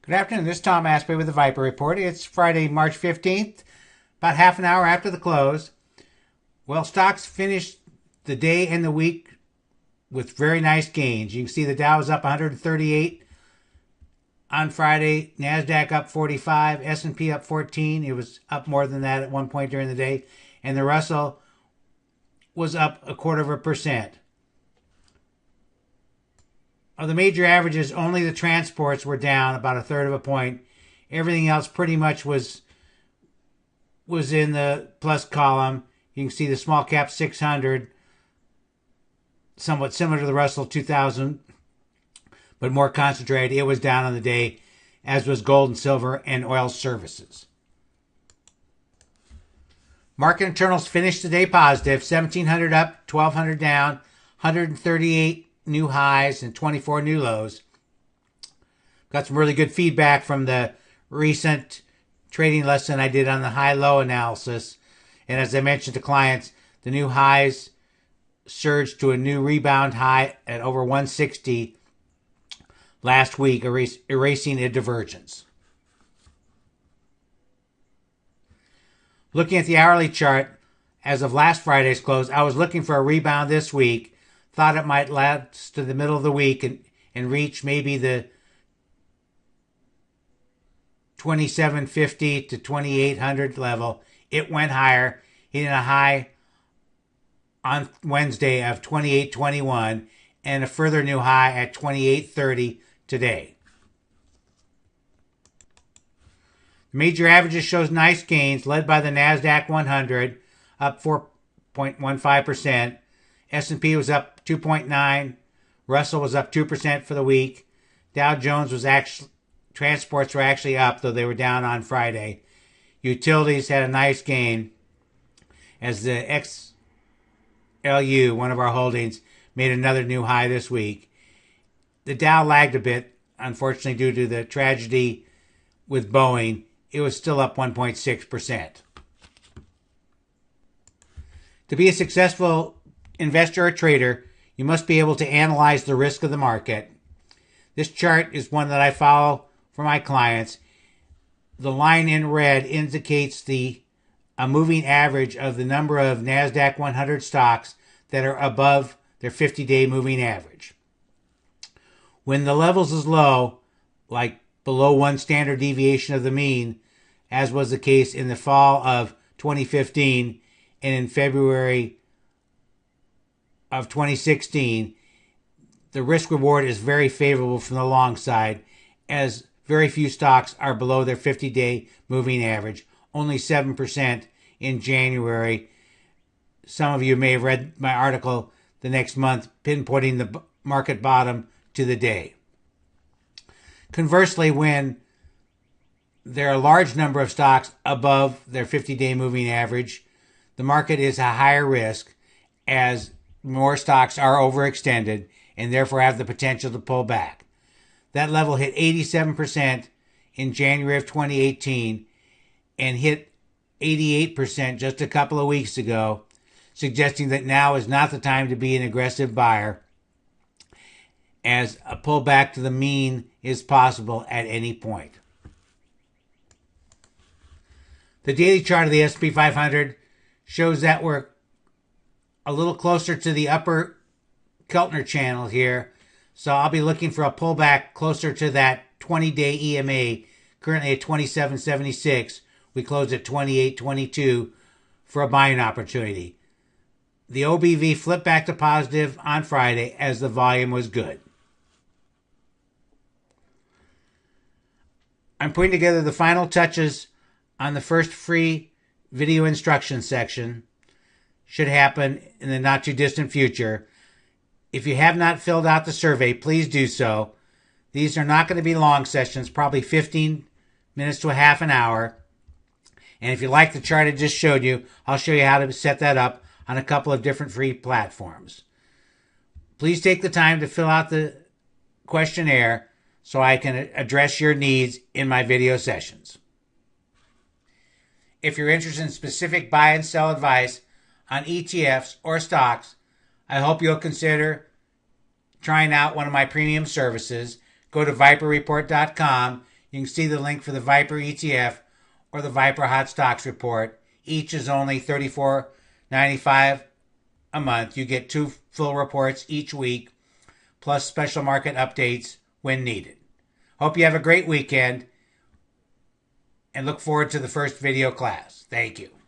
Good afternoon. This is Tom Aspray with the Viper Report. It's Friday, March 15th, about half an hour after the close. Well, stocks finished the day and the week with very nice gains. You can see the Dow was up 138 on Friday, NASDAQ up 45, S&P up 14. It was up more than that at one point during the day. And the Russell was up 0.25%. Of the major averages, only the transports were down about 1/3 of a point. Everything else pretty much was in the plus column. You can see the small cap 600, somewhat similar to the Russell 2000, but more concentrated. It was down on the day, as was gold and silver and oil services. Market internals finished the day positive. 1,700 up, 1,200 down, 138 new highs and 24 new lows. Got some really good feedback from the recent trading lesson I did on the high-low analysis. And as I mentioned to clients, the new highs surged to a new rebound high at over 160 last week, erasing a divergence. Looking at the hourly chart, as of last Friday's close, I was looking for a rebound this week. Thought it might last to the middle of the week and reach maybe the 2750 to 2800 level. It went higher, hitting a high on Wednesday of 2821 and a further new high at 2830 today. The major averages shows nice gains, led by the NASDAQ 100, up 4.15%. S&P was up 2.9%. Russell was up 2% for the week. Dow Jones was transports were actually up, though they were down on Friday. Utilities had a nice gain as the XLU, one of our holdings, made another new high this week. The Dow lagged a bit, unfortunately, due to the tragedy with Boeing. It was still up 1.6%. To be a successful investor or trader, you must be able to analyze the risk of the market. This chart is one that I follow for my clients. The line in red indicates a moving average of the number of NASDAQ 100 stocks that are above their 50-day moving average. When the levels is low, like below one standard deviation of the mean, as was the case in the fall of 2015 and in February of 2016, the risk reward is very favorable from the long side, as very few stocks are below their 50-day moving average, only 7% in January. Some of you may have read my article the next month pinpointing the market bottom to the day. Conversely, when there are a large number of stocks above their 50-day moving average, the market is a higher risk, as more stocks are overextended and therefore have the potential to pull back. That level hit 87% in January of 2018 and hit 88% just a couple of weeks ago, suggesting that now is not the time to be an aggressive buyer, as a pullback to the mean is possible at any point. The daily chart of the S&P 500 shows that we're a little closer to the upper Keltner channel here. So I'll be looking for a pullback closer to that 20-day EMA, currently at 27.76. We closed at 28.22 for a buying opportunity. The OBV flipped back to positive on Friday as the volume was good. I'm putting together the final touches on the first free video instruction section. Should happen in the not too distant future. If you have not filled out the survey, please do so. These are not going to be long sessions, probably 15 minutes to a half an hour. And if you like the chart I just showed you, I'll show you how to set that up on a couple of different free platforms. Please take the time to fill out the questionnaire so I can address your needs in my video sessions. If you're interested in specific buy and sell advice on ETFs or stocks, I hope you'll consider trying out one of my premium services. Go to viperreport.com. You can see the link for the Viper ETF or the Viper Hot Stocks Report. Each is only $34.95 a month. You get 2 full reports each week, plus special market updates when needed. Hope you have a great weekend and look forward to the first video class. Thank you.